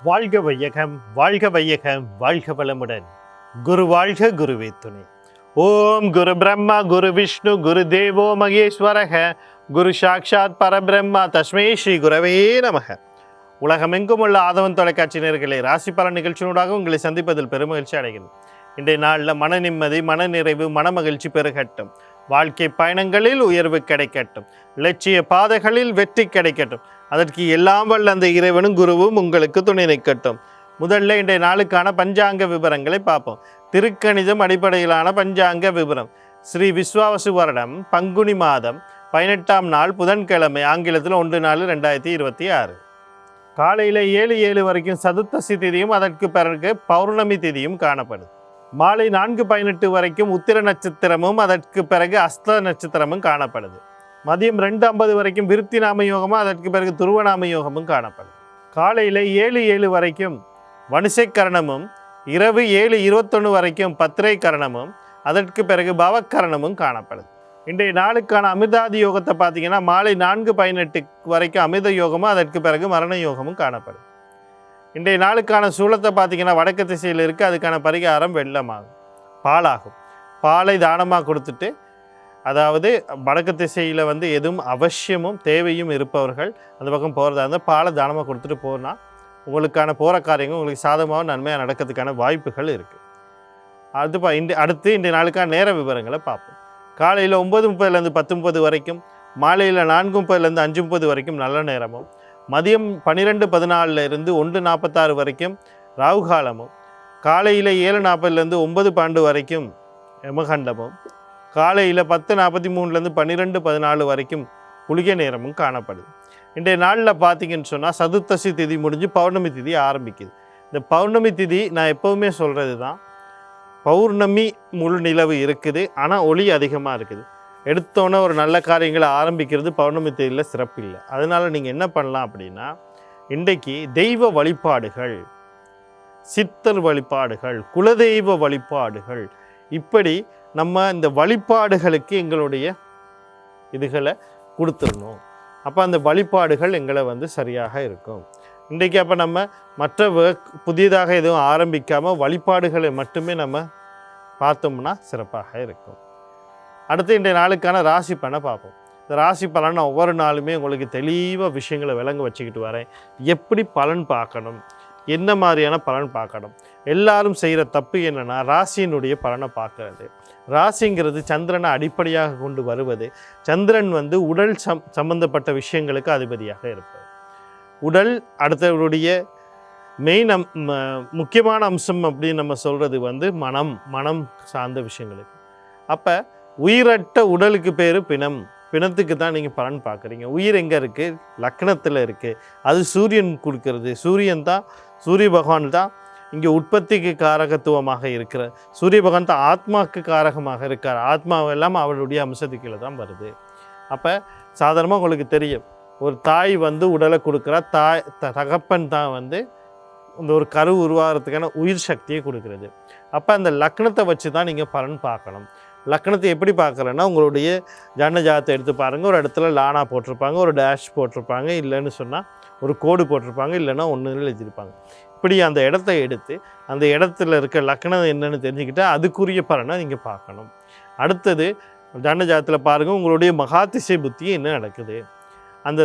வாழ்க வையகம், வாழ்க வையகம், வாழ்க வளமுடன். குரு வாழ்க, குருவே துணை. ஓம் குரு பிரம்மா, குரு விஷ்ணு, குரு தேவோ மகேஸ்வரக, குரு சாட்சாத் பரபிரம்மா, தஸ்மை ஸ்ரீ குரவே நமக. உலகமெங்கும் உள்ள ஆதவன் தொலைக்காட்சி நேயர்களே, ராசி பலன் நிகழ்ச்சியினூடாக உங்களை சந்திப்பதில் பெருமகிழ்ச்சி அடைகிறது. இன்றைய நாளில் மன நிம்மதி, மன நிறைவு, மன மகிழ்ச்சி பெருகட்டும். வாழ்க்கை பயணங்களில் உயர்வு கிடைக்கட்டும். லட்சிய பாதைகளில் வெற்றி கிடைக்கட்டும். அதற்கு எல்லாம் வல்ல அந்த இறைவனும் குருவும் உங்களுக்கு துணை நிற்கட்டும். முதல்ல இன்றைய நாளுக்கான பஞ்சாங்க விவரங்களை பார்ப்போம். திருக்கணிதம் அடிப்படையிலான பஞ்சாங்க விவரம். ஸ்ரீ விஸ்வாவசு வருடம் பங்குனி மாதம் 18ஆம் நாள் புதன்கிழமை, ஆங்கிலத்தில் 1/4/2026. காலையில் 7:07 வரைக்கும் சதுர்த்தசி திதியும் அதற்கு பிறகு பௌர்ணமி திதியும் காணப்படுது. மாலை 4:18 வரைக்கும் உத்திர நட்சத்திரமும் அதற்கு பிறகு அஸ்த நட்சத்திரமும் காணப்படுது. மதியம் 2:50 வரைக்கும் விருத்தி நாம யோகமும் அதற்கு பிறகு துருவநாம யோகமும் காணப்படுது. காலையில் 7:07 வரைக்கும் வணிசை கரணமும், இரவு 7:21 வரைக்கும் பத்திரை கரணமும், அதற்கு பிறகு பவக்கரணமும் காணப்படுது. இன்றைய நாளுக்கான அமிர்தாதி யோகத்தை பார்த்தீங்கன்னா மாலை 4:18 வரைக்கும் அமிர்த யோகமும் அதற்கு பிறகு மரண யோகமும் காணப்படுது. இன்றைய நாளுக்கான சூலத்தை பார்த்தீங்கன்னா வடக்கு திசையில் இருக்குது. அதுக்கான பரிகாரம் வெள்ளமாகும், பாலாகும். பாலை தானமாக கொடுத்துட்டு, அதாவது வடக்கு திசையில் எதுவும் அவசியமும் தேவையும் இருப்பவர்கள் அந்த பக்கம் போகிறதா இருந்தால் பாலை தானமாக கொடுத்துட்டு போனால் உங்களுக்கான போகிற காரியங்கள் உங்களுக்கு சாதமாக நன்மையாக நடக்கிறதுக்கான வாய்ப்புகள் இருக்குது. அடுத்து இன்றைய நாளுக்கான நேர விவரங்களை பார்ப்போம். காலையில் 9:30 10:30 வரைக்கும், மாலையில் 4:30 5:30 வரைக்கும் நல்ல நேரமும், மதியம் 12:14 1:46 வரைக்கும் ராகுகாலமும், காலையில் 7:40 9:12 வரைக்கும் யமகண்டமும், காலையில் 10:43 12:14 வரைக்கும் குளிகை நேரமும் காணப்படுது. இன்றைய நாளில் பார்த்தீங்கன்னு சொன்னால் சதுர்த்தசி திதி முடிஞ்சு பௌர்ணமி திதி ஆரம்பிக்குது. இந்த பௌர்ணமி திதி நான் எப்போவுமே சொல்கிறது தான், பௌர்ணமி முழு நிலவு இருக்குது, ஆனால் ஒளி அதிகமாக இருக்குது. எடுத்தோன்னே ஒரு நல்ல காரியங்களை ஆரம்பிக்கிறது பௌர்ணமி தேதியில் சிறப்பு இல்லை. அதனால் நீங்கள் என்ன பண்ணலாம் அப்படின்னா, இன்றைக்கு தெய்வ வழிபாடுகள், சித்தர் வழிபாடுகள், குலதெய்வ வழிபாடுகள், இப்படி நம்ம இந்த வழிபாடுகளுக்கு எங்களுடைய இதுகளை கொடுத்துடணும். அப்போ அந்த வழிபாடுகள் எங்களை சரியாக இருக்கும். இன்றைக்கு அப்போ நம்ம மற்ற புதியதாக எதுவும் ஆரம்பிக்காமல் வழிபாடுகளை மட்டுமே நம்ம பார்த்தோம்னா சிறப்பாக இருக்கும். அடுத்து இன்றைய நாளுக்கான ராசி பலனை பார்ப்போம். இந்த ராசி பலன் ஒவ்வொரு நாளுமே உங்களுக்கு தெளிவாக விஷயங்களை விளங்க வச்சுக்கிட்டு வரேன். எப்படி பலன் பார்க்கணும், என்ன மாதிரியான பலன் பார்க்கணும். எல்லாரும் செய்கிற தப்பு என்னென்னா, ராசியினுடைய பலனை பார்க்கறது. ராசிங்கிறது சந்திரனை அடிப்படையாக கொண்டு வருவது. சந்திரன் உடல் சம்பந்தப்பட்ட விஷயங்களுக்கு அதிபதியாக இருப்பார். உடல் அடுத்தவருடைய மெயின் முக்கியமான அம்சம் அப்படின்னு நம்ம சொல்கிறது மனம் சார்ந்த விஷயங்களுக்கு. அப்போ உயிரற்ற உடலுக்கு பேர் பிணம். பிணத்துக்கு தான் நீங்கள் பலன் பார்க்குறீங்க. உயிர் எங்கே இருக்குது? லக்னத்தில் இருக்குது. அது சூரியன் கொடுக்கறது. சூரிய பகவான் தான் இங்கே உற்பத்திக்கு காரகத்துவமாக இருக்கிற. சூரிய பகவான் தான் ஆத்மாவுக்கு காரகமாக இருக்கார். ஆத்மாவெல்லாம் அவருடைய அம்சத்துக்குள்ள தான் வருது. அப்போ சாதாரணமாக உங்களுக்கு தெரியும், ஒரு தாய் உடலை கொடுக்குறா. தகப்பன் தான் இந்த ஒரு கரு உருவாகிறதுக்கான உயிர் சக்தியை கொடுக்குறது. அப்போ அந்த லக்னத்தை வச்சு தான் நீங்கள் பலன் பார்க்கணும். லக்னத்தை எப்படி பார்க்குறேன்னா, உங்களுடைய ஜனஜாதத்தை எடுத்து பாருங்கள். ஒரு இடத்துல லானா போட்டிருப்பாங்க, ஒரு டேஷ் போட்டிருப்பாங்க, இல்லைன்னு சொன்னால் ஒரு கோடு போட்டிருப்பாங்க, இல்லைன்னா ஒன்று எழுதியிருப்பாங்க. இப்படி அந்த இடத்த எடுத்து அந்த இடத்துல இருக்க லக்னம் என்னென்னு தெரிஞ்சுக்கிட்டு அதுக்குரிய பலனை நீங்கள் பார்க்கணும். அடுத்தது ஜனஜாதத்தில் பாருங்கள், உங்களுடைய மகாதிசை புத்தி என்ன நடக்குது. அந்த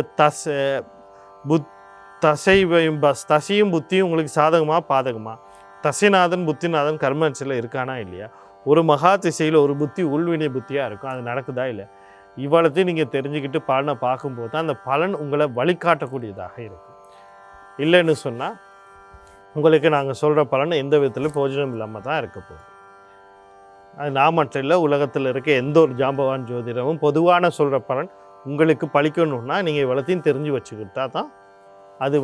தசையும் புத்தியும் உங்களுக்கு சாதகமாக பாதகமாக, தசைநாதன் புத்திநாதன் கர்மச்சில் இருக்கானா இல்லையா, ஒரு மகா திசையில் ஒரு புத்தி உள்வினை புத்தியாக இருக்கும், அது நடக்குதா இல்லை, இவ்வளத்தையும் நீங்கள் தெரிஞ்சுக்கிட்டு பலனை பார்க்கும்போது தான் அந்த பலன் உங்களை வழிகாட்டக்கூடியதாக இருக்கும். இல்லைன்னு சொன்னால் உங்களுக்கு நாங்கள் சொல்கிற பலன் எந்த விதத்திலும் பிரயோஜனம் இல்லாமல் தான் இருக்க போகுது. அது நான் மட்டும் இல்லை, உலகத்தில் இருக்க எந்த ஒரு ஜாம்பவான் ஜோதிடமும் பொதுவான சொல்கிற பலன் உங்களுக்கு பழிக்கணுன்னா நீங்கள் இவ்வளத்தையும் தெரிஞ்சு வச்சுக்கிட்டா தான் அது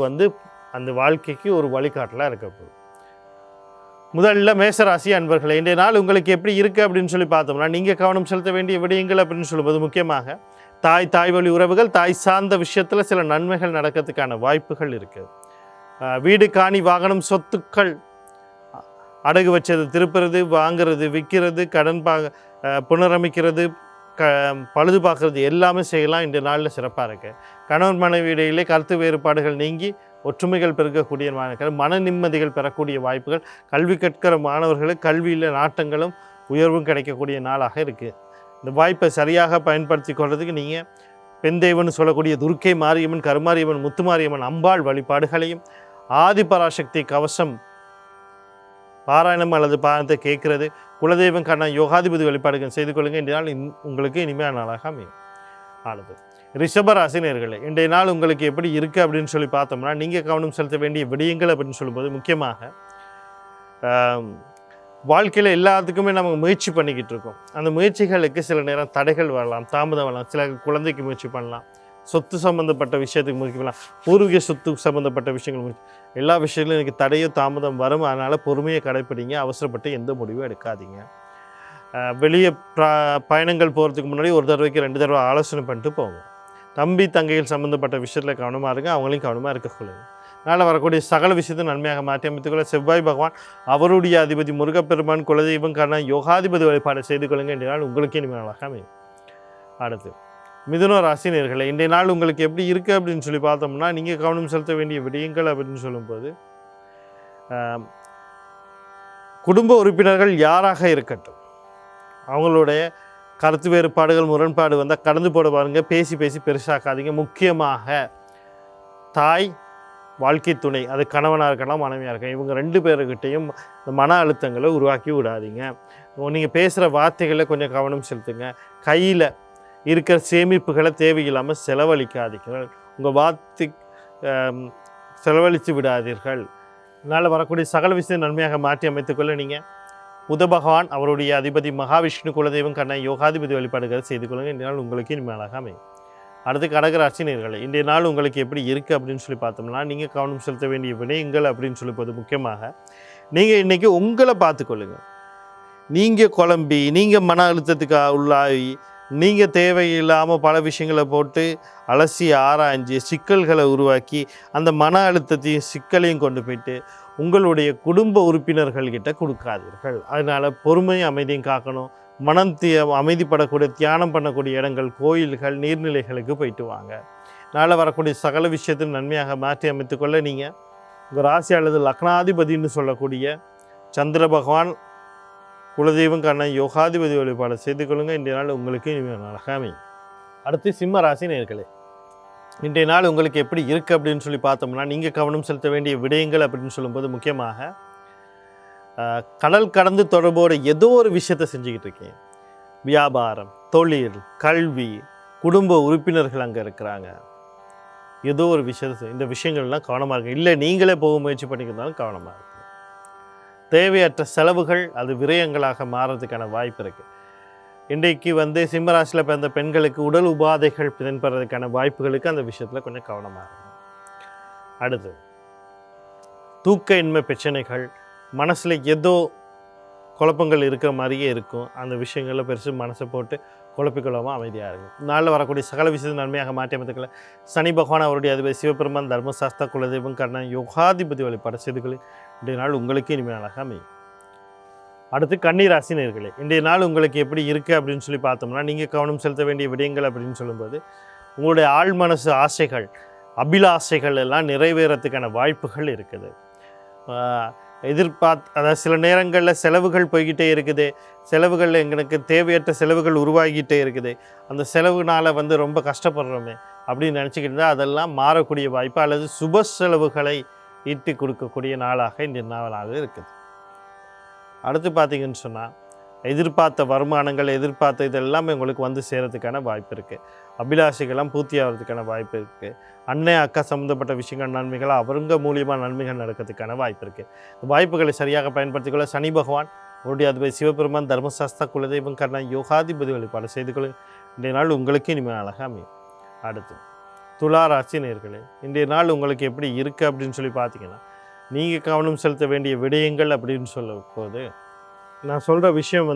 அந்த வாழ்க்கைக்கு ஒரு வழிகாட்டலாக இருக்க போகுது. முதல்ல மேசராசி அன்பர்களே, இன்றைய நாள் உங்களுக்கு எப்படி இருக்குது அப்படின்னு சொல்லி பார்த்தோம்னா, நீங்கள் கவனம் செலுத்த வேண்டிய விடயங்கள் அப்படின்னு சொல்லும்போது முக்கியமாக தாய் வழி உறவுகள், தாய் சார்ந்த விஷயத்தில் சில நன்மைகள் நடக்கிறதுக்கான வாய்ப்புகள் இருக்குது. வீடு காணி வாகனம் சொத்துக்கள் அடகு வச்சது திருப்புறது, வாங்கிறது, விற்கிறது, கடன் புனரமைக்கிறது, பழுது பார்க்குறது எல்லாமே செய்யலாம். இன்றைய நாளில் சிறப்பாக இருக்குது. கணவன் மனைவி இடையிலே கருத்து வேறுபாடுகள் நீங்கி ஒற்றுமைகள் பெருக்கக்கூடிய மாணவர்கள், மன நிம்மதிகள் பெறக்கூடிய வாய்ப்புகள், கல்வி கற்கிற மாணவர்களுக்கு கல்வியில் நாட்டங்களும் உயர்வும் கிடைக்கக்கூடிய நாளாக இருக்குது. இந்த வாய்ப்பை சரியாக பயன்படுத்தி கொள்றதுக்கு நீங்கள் பெண் தெய்வம்னு சொல்லக்கூடிய துர்க்கை மாரியம்மன், கருமாரியம்மன், முத்துமாரியம்மன், அம்பாள் வழிபாடுகளையும், ஆதிபராசக்தி கவசம் பாராயணம் அல்லது பாராயணத்தை கேட்கறது, குலதெய்வம் கண்ணன் யோகாதிபதி வழிபாடுகள் செய்து கொள்ளுங்கள். இன்றைய நாள் உங்களுக்கு இனிமையான நாளாக அமையும். ஆனது ரிஷபராசி நேயர்களே, இன்றைய நாள் உங்களுக்கு எப்படி இருக்குது அப்படின்னு சொல்லி பார்த்தோம்னா, நீங்கள் கவனம் செலுத்த வேண்டிய விடயங்கள் அப்படின்னு சொல்லும்போது முக்கியமாக வாழ்க்கையில் எல்லாத்துக்குமே நம்ம முயற்சி பண்ணிக்கிட்டு இருக்கோம். அந்த முயற்சிகளுக்கு சில நேரம் தடைகள் வரலாம், தாமதம் வரலாம். சில குழந்தைக்கு முயற்சி பண்ணலாம், சொத்து சம்மந்தப்பட்ட விஷயத்துக்கு முயற்சி பண்ணலாம், பூர்வீக சொத்து சம்மந்தப்பட்ட விஷயங்கள் முயற்சி, எல்லா விஷயங்களும் எனக்கு தடையோ தாமதம் வரும். அதனால் பொறுமையை கடைப்பிடிங்க, அவசரப்பட்டு எந்த முடிவும் எடுக்காதீங்க. வெளியே பயணங்கள் போகிறதுக்கு முன்னாடி ஒரு தடவைக்கு 2 தடவை ஆலோசனை பண்ணிட்டு போங்க. தம்பி தங்கைகள் சம்மந்தப்பட்ட விஷயத்தில் கவனமாக இருங்க, அவங்களையும் கவனமாக இருக்கக்கூடாது. அதனால் வரக்கூடிய சகல விஷயத்தை நன்மையாக மாற்றி அமைத்துக்கொள்ள செவ்வாய் பகவான் அவருடைய அதிபதி முருகப்பெருமான் குலதெய்வம் காரணம் யோகாதிபதி வழிபாடு செய்து கொள்ளுங்க. இன்றைய நாள் உங்களுக்கு இனிமையாக அமையும். அடுத்து மிதுன ராசி நேயர்களே, இன்றைய நாள் உங்களுக்கு எப்படி இருக்குது அப்படின்னு சொல்லி பார்த்தோம்னா, நீங்கள் கவனம் செலுத்த வேண்டிய விடயங்கள் அப்படின்னு சொல்லும்போது, குடும்ப உறுப்பினர்கள் யாராக இருக்கட்டும், அவங்களுடைய கருத்து வேறுபாடுகள் முரண்பாடு வந்தால் கடந்து போட பாருங்கள். பேசி பேசி பெருசாக்காதீங்க. முக்கியமாக தாய், வாழ்க்கை துணை, அது கணவனாக இருக்கலாம் மனைவியாக இருக்கலாம், இவங்க 2 பேருக்கிட்டையும் இந்த மன அழுத்தங்களை உருவாக்கி விடாதீங்க. நீங்கள் பேசுகிற வார்த்தைகளை கொஞ்சம் கவனம் செலுத்துங்க. கையில் இருக்கிற சேமிப்புகளை தேவையில்லாமல் செலவழிக்காதீர்கள். உங்கள் வார்த்தை செலவழித்து விடாதீர்கள். இதனால் வரக்கூடிய சகல விஷயத்தை நன்மையாக மாற்றி அமைத்துக்கொள்ள நீங்கள் புத பகவான் அவருடைய அதிபதி மகாவிஷ்ணு குலதெய்வம் கண்ணன் யோகாதிபதி வழிபாடுகள் செய்து கொள்ளுங்கள். இன்றைய நாள் உங்களுக்கு இனிமையாக அமையும். அடுத்து கடகராசி நேயர்களே, இன்றைய நாள் உங்களுக்கு எப்படி இருக்குது அப்படின்னு சொல்லி பார்த்தோம்னா, நீங்கள் கவனம் செலுத்த வேண்டிய விடயங்கள் அப்படின்னு சொல்லிப்போது முக்கியமாக நீங்கள் இன்றைக்கி உங்களை பார்த்துக்கொள்ளுங்கள். நீங்கள் குழம்பி, நீங்கள் மன அழுத்தத்துக்கு உள்ளாகி, நீங்கள் தேவையில்லாமல் பல விஷயங்களை போட்டு அலசி ஆராய்ஞ்சு சிக்கல்களை உருவாக்கி அந்த மன அழுத்தத்தையும் சிக்கலையும் கொண்டு போயிட்டு உங்களுடைய குடும்ப உறுப்பினர்கள்கிட்ட கொடுக்காதீர்கள். அதனால் பொறுமையும் அமைதியும் காக்கணும். மனம் அமைதிப்படக்கூடிய தியானம் பண்ணக்கூடிய இடங்கள், கோயில்கள், நீர்நிலைகளுக்கு போயிட்டு வாங்க. அதனால் வரக்கூடிய சகல விஷயத்தையும் நன்மையாக மாற்றி அமைத்துக்கொள்ள நீங்கள் உங்கள் ராசி அல்லது லக்னாதிபதினு சொல்லக்கூடிய சந்திர பகவான் குலதெய்வம் கண்ணன் யோகாதிபதி வழிபாடு செய்து கொள்ளுங்கள். இன்றைய நாள் உங்களுக்கு இனிமையான நாளாக அமையும். அடுத்து சிம்ம ராசி நேயர்களே, இன்றைய நாள் உங்களுக்கு எப்படி இருக்குது அப்படின்னு சொல்லி பார்த்தோம்னா, நீங்கள் கவனம் செலுத்த வேண்டிய விடயங்கள் அப்படின்னு சொல்லும்போது முக்கியமாக கடல் கடந்து தொடர்போடு ஏதோ ஒரு விஷயத்தை செஞ்சுக்கிட்டு இருக்கீங்க. வியாபாரம், தொழில், கல்வி, குடும்ப உறுப்பினர்கள் அங்கே இருக்கிறாங்க. ஏதோ ஒரு விஷயத்தை, இந்த விஷயங்கள்லாம் கவனமாக இருக்குது. இல்லை நீங்களே போக முயற்சி பண்ணிக்கிறதாலும் கவனமாக இருக்குது. தேவையற்ற செலவுகள் அது விரயங்களாக மாறுறதுக்கான வாய்ப்பு இருக்குது. இன்றைக்கு சிம்மராசியில் பிறந்த பெண்களுக்கு உடல் உபாதைகள் தென்படுறதுக்கான வாய்ப்புகளுக்கு அந்த விஷயத்தில் கொஞ்சம் கவனமாக இருக்கும். அடுத்து தூக்க இன்மை பிரச்சனைகள், மனசில் ஏதோ குழப்பங்கள் இருக்கிற மாதிரியே இருக்கும். அந்த விஷயங்களில் பெருசு மனசை போட்டு குழப்பிக்கொள்ளாமல் அமைதியாக இருக்கும். நாளில் வரக்கூடிய சகல விஷயத்தை நன்மையாக மாற்றி அமைத்துக்கல சனி பகவான் அவருடைய அதிபதி சிவபெருமான் தர்மசாஸ்திர குலதெய்வம் கண்ணன் யோகாதிபதி வழிபாடு செய்துகளை இன்றைய நாள் உங்களுக்கு இனிமையாக அமையும். அடுத்து கன்னிராசி நேயர்களே, இன்றைய நாள் உங்களுக்கு எப்படி இருக்குது அப்படின்னு சொல்லி பார்த்தோம்னா, நீங்கள் கவனம் செலுத்த வேண்டிய விடயங்கள் அப்படின்னு சொல்லும்போது உங்களுடைய ஆழ் மனசு ஆசைகள், அபிலாசைகள் எல்லாம் நிறைவேறத்துக்கான வாய்ப்புகள் இருக்குது. அதாவது சில நேரங்களில் செலவுகள் போய்கிட்டே இருக்குது. செலவுகளில் எங்களுக்கு தேவையற்ற செலவுகள் உருவாகிக்கிட்டே இருக்குது. அந்த செலவுனால் ரொம்ப கஷ்டப்படுறோமே அப்படின்னு நினச்சிக்கிட்டு இருந்தால் அதெல்லாம் மாறக்கூடிய வாய்ப்பு அல்லது சுப செலவுகளை ஈட்டி கொடுக்கக்கூடிய நாளாக இந்த நாளாக இருக்குது. அடுத்து பார்த்திங்கன்னு சொன்னால் எதிர்பார்த்த வருமானங்கள், எதிர்பார்த்த இதெல்லாமே உங்களுக்கு சேரத்துக்கான வாய்ப்பு இருக்குது. அபிலாஷைகள்லாம் பூர்த்தி ஆகிறதுக்கான வாய்ப்பு இருக்குது. அன்னை அக்கா சம்மந்தப்பட்ட விஷயங்கள் நன்மைகள், அவங்க மூலியமாக நன்மைகள் நடக்கிறதுக்கான வாய்ப்பு இருக்குது. வாய்ப்புகளை சரியாக பயன்படுத்திக்கொள்ள சனி பகவான் அவருடைய அதிபதி சிவபெருமான் தர்மசாஸ்திர குலதெய்வம் கண்ணன் யோகாதிபதி வழிபாடு செய்து கொள்ள இன்றைய நாள் உங்களுக்கு இனிமையாக அமையும். அடுத்து துலா ராசி நேயர்களே, இன்றைய நாள் உங்களுக்கு எப்படி இருக்குது அப்படின்னு சொல்லி பார்த்தீங்கன்னா, நீங்கள் கவனம் செலுத்த வேண்டிய விடயங்கள் அப்படின்னு சொல்லும் போது நான் சொல்கிற விஷயம்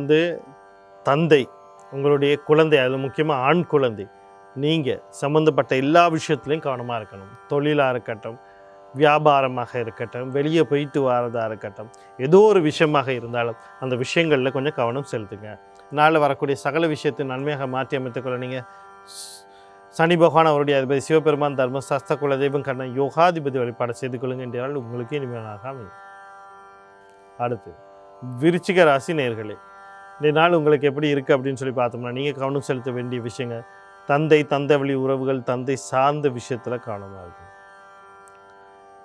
தந்தை, உங்களுடைய குழந்தை, அது முக்கியமாக ஆண் குழந்தை, நீங்கள் சம்மந்தப்பட்ட எல்லா விஷயத்துலையும் கவனமாக இருக்கணும். தொழிலாக இருக்கட்டும், வியாபாரமாக இருக்கட்டும், வெளியே போயிட்டு வரதாக இருக்கட்டும், ஏதோ ஒரு விஷயமாக இருந்தாலும் அந்த விஷயங்களில் கொஞ்சம் கவனம் செலுத்துங்க. நாளில் வரக்கூடிய சகல விஷயத்தை நன்மையாக மாற்றி அமைத்துக்கொள்ள நீங்கள் சனி பகவான் அவருடைய அதிபதி சிவபெருமான் தர்மசாஸ்திர குலதெய்வம் கண்ண யோகாதிபதி வழிபாடு செய்து கொள்ளுங்க என்றால் உங்களுக்கு இனிமையாக அமையும். அடுத்து விருச்சிக ராசி நேயர்களே, இந்த நாள் உங்களுக்கு எப்படி இருக்குது அப்படின்னு சொல்லி பார்த்தோம்னா, நீங்கள் கவனம் செலுத்த வேண்டிய விஷயங்கள் தந்தை வழி உறவுகள், தந்தை சார்ந்த விஷயத்தில் கவனமாக இருக்கணும்.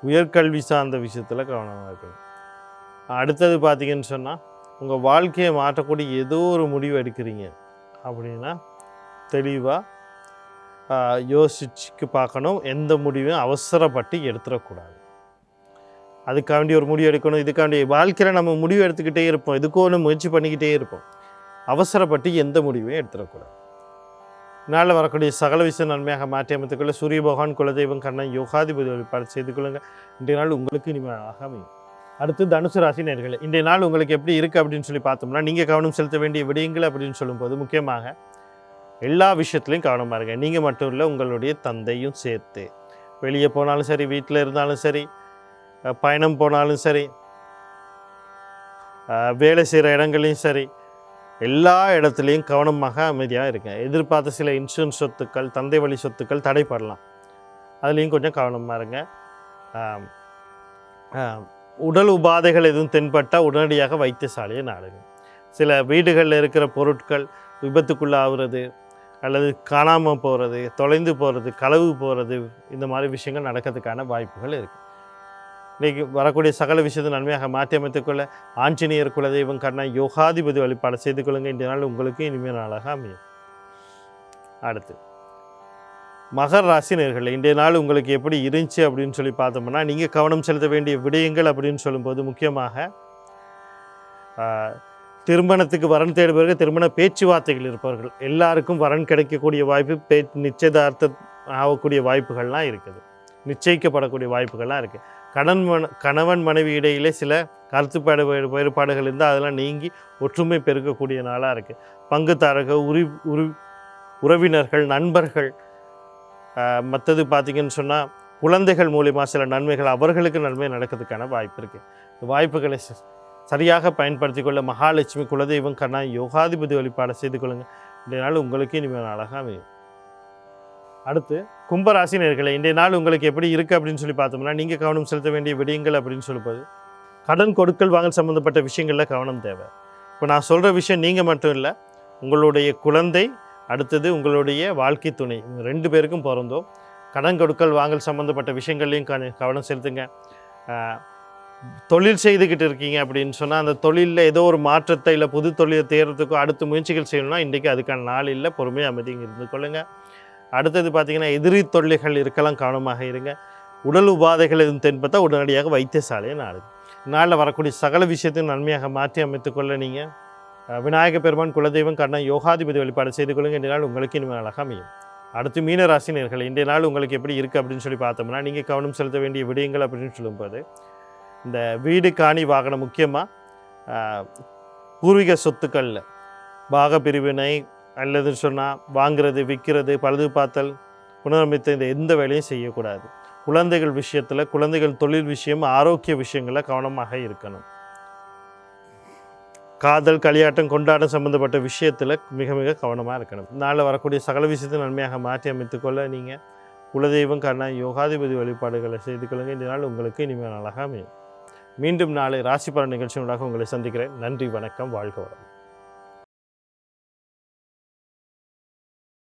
உயர்கல்வி சார்ந்த விஷயத்தில் கவனமாக இருக்கணும். அடுத்தது பார்த்தீங்கன்னு சொன்னால், உங்கள் வாழ்க்கையை மாற்றக்கூடிய ஏதோ ஒரு முடிவு எடுக்கிறீங்க அப்படின்னா தெளிவாக யோசிச்சுக்கு பார்க்கணும். எந்த முடிவும் அவசரப்பட்டு எடுத்துடக்கூடாது. அதுக்காண்டி ஒரு முடிவு எடுக்கணும், இதுக்காண்டி வாழ்க்கையில் நம்ம முடிவு எடுத்துக்கிட்டே இருப்போம், இதுக்கு ஒன்று முயற்சி பண்ணிக்கிட்டே இருப்போம். அவசரப்பட்டு எந்த முடிவையும் எடுத்துடக்கூடாது. நாளில் வரக்கூடிய சகல விஷயம் நன்மையாக மாற்றி அமைத்துக்கொள்ள சூரிய பகவான் குலதெய்வம் கண்ணன் யோகாதிபதி வழிபாடு செய்து கொள்ளுங்கள். இன்றைய நாள் உங்களுக்கு இனிமையாக அமையும். அடுத்து தனுசு ராசி நேயர்களே, இன்றைய நாள் உங்களுக்கு எப்படி இருக்குது அப்படின்னு சொல்லி பார்த்தோம்னா, நீங்கள் கவனம் செலுத்த வேண்டிய விடயங்கள் அப்படின்னு சொல்லும்போது முக்கியமாக எல்லா விஷயத்துலையும் கவனமாக இருங்க. நீங்கள் மட்டும் இல்லை, உங்களுடைய தந்தையும் சேர்த்து. வெளியே போனாலும் சரி, வீட்டில் இருந்தாலும் சரி, பயணம் போனாலும் சரி, வேலை செய்கிற இடங்களையும் சரி, எல்லா இடத்துலையும் கவனமாக அமைதியாக இருங்க. எதிர்பார்த்த சில இன்சூரன்ஸ் சொத்துக்கள், தந்தை வழி சொத்துக்கள் தடைப்படலாம், அதுலேயும் கொஞ்சம் கவனமாக இருங்க. உடல் உபாதைகள் எதுவும் தென்பட்டால் உடனடியாக வைத்தியசாலையை நாடுங்க. சில வீடுகளில் இருக்கிற பொருட்கள் விபத்துக்குள்ளாகிறது அல்லது காணாமல் போகிறது, தொலைந்து போகிறது, களவு போகிறது, இந்த மாதிரி விஷயங்கள் நடக்கிறதுக்கான வாய்ப்புகள் இருக்குது. இன்றைக்கி வரக்கூடிய சகல விஷயத்தை நன்மையாக மாற்றி அமைத்துக்கொள்ள ஆஞ்சநேயர் குலதெய்வம் கண்ண யோகாதிபதி வழிபாடு செய்து கொள்ளுங்கள். இன்றைய நாள் உங்களுக்கு இனிமையான நாளாக அமையும். அடுத்து மகர ராசி நேயர்களே, இன்றைய நாள் உங்களுக்கு எப்படி இருந்துச்சு அப்படின்னு சொல்லி பார்த்தோம்னா, நீங்கள் கவனம் செலுத்த வேண்டிய விடயங்கள் அப்படின்னு சொல்லும்போது முக்கியமாக திருமணத்துக்கு வரன் தேடுபவர்கள், திருமண பேச்சுவார்த்தைகள் இருப்பவர்கள் எல்லாருக்கும் வரன் கிடைக்கக்கூடிய வாய்ப்பு, நிச்சயதார்த்தம் ஆகக்கூடிய வாய்ப்புகள்லாம் இருக்குது, நிச்சயிக்கப்படக்கூடிய வாய்ப்புகள்லாம் இருக்குது. கணவன் மனைவி இடையிலே சில கருத்து வேறுபாடுகள் இருந்தால் அதெல்லாம் நீங்கி ஒற்றுமை பெருக்கக்கூடிய நாளாக இருக்குது. பங்குதாரர்கள், உறவினர்கள், நண்பர்கள், மற்றது பார்த்திங்கன்னு சொன்னால் குழந்தைகள் மூலிமா சில நன்மைகள், அவர்களுக்கு நன்மை நடக்கிறதுக்கான வாய்ப்பு இருக்குது. வாய்ப்புகளை சரியாக பயன்படுத்தி கொள்ள மகாலட்சுமி குலதெய்வம் கண்ணா யோகாதிபதி வழிபாடு செய்து கொள்ளுங்கள். இன்றைய நாள் உங்களுக்கு இனிமேல் நாளாக அமையும். அடுத்து கும்பராசி நேயர்களே, இன்றைய நாள் உங்களுக்கு எப்படி இருக்குது அப்படின்னு சொல்லி பார்த்தோம்னா, நீங்கள் கவனம் செலுத்த வேண்டிய விடயங்கள் அப்படின்னு சொல்லும்போது கடன் கொடுக்கல் வாங்கல் சம்மந்தப்பட்ட விஷயங்களில் கவனம் தேவை. இப்போ நான் சொல்கிற விஷயம் நீங்கள் மட்டும் இல்லை, உங்களுடைய குழந்தை, அடுத்தது உங்களுடைய வாழ்க்கை துணை, 2 பேருக்கும் பிறந்தோம். கடன் கொடுக்கல் வாங்கல் சம்மந்தப்பட்ட விஷயங்கள்லையும் கவனம் செலுத்துங்க. தொழில் செய்துக்கிட்டு இருக்கீங்க அப்படின்னு சொன்னால், அந்த தொழிலில் ஏதோ ஒரு மாற்றத்தை இல்லை புது தொழிலை தேர்றதுக்கோ அடுத்த முயற்சிகள் செய்யணும்னா இன்றைக்கி அதுக்கான நாள் இல்லை, பொறுமையாக அமைதியாக இருந்து கொள்ளுங்கள். அடுத்தது பார்த்திங்கன்னா எதிரி தொல்லைகள் இருக்கலாம், கவனமாக இருங்க. உடல் உபாதைகள் எதுவும் தென்பட்டா உடனடியாக வைத்தியசாலையை நாடுங்க. நாளில் வரக்கூடிய சகல விஷயத்தையும் நன்மையாக மாற்றி அமைத்துக்கொள்ள நீங்கள் விநாயக பெருமான் குலதெய்வம் கண்ணா யோகாதிபதி வழிபாடு செய்து கொள்ளுங்கள். இன்றைய நாள் உங்களுக்கு இனிமேல் அழகாக அமையும். அடுத்து மீனராசி நேயர்களே, இன்றைய நாள் உங்களுக்கு எப்படி இருக்குது அப்படின்னு சொல்லி பார்த்தோம்னா, நீங்கள் கவனம் செலுத்த வேண்டிய விடயங்கள் அப்படின்னு சொல்லும்போது இந்த வீடு காணி வாகனம், முக்கியமாக பூர்வீக சொத்துக்களில் பாக பிரிவினை அல்லது சொன்னால் வாங்கிறது, விற்கிறது, பழுது பார்த்தல், புனரமைத்த இந்த எந்த வேலையும் செய்யக்கூடாது. குழந்தைகள் விஷயத்தில், குழந்தைகள் தொழில் விஷயம், ஆரோக்கிய விஷயங்களில் கவனமாக இருக்கணும். காதல், களியாட்டம், கொண்டாட்டம் சம்மந்தப்பட்ட விஷயத்தில் மிக மிக கவனமாக இருக்கணும். நாளில் வரக்கூடிய சகல விஷயத்தை நன்மையாக மாற்றி அமைத்துக்கொள்ள நீங்கள் குலதெய்வம் கண்ணா யோகாதிபதி வழிபாடுகளை செய்து கொள்ளுங்கள். இந்த நாள் உங்களுக்கு இனிமேல் அழகாக அமையும். மீண்டும் நாளை ராசி பலன் நிகழ்ச்சியோடாக உங்களை சந்திக்கிறேன். நன்றி, வணக்கம், வாழ்க வளமுடன்.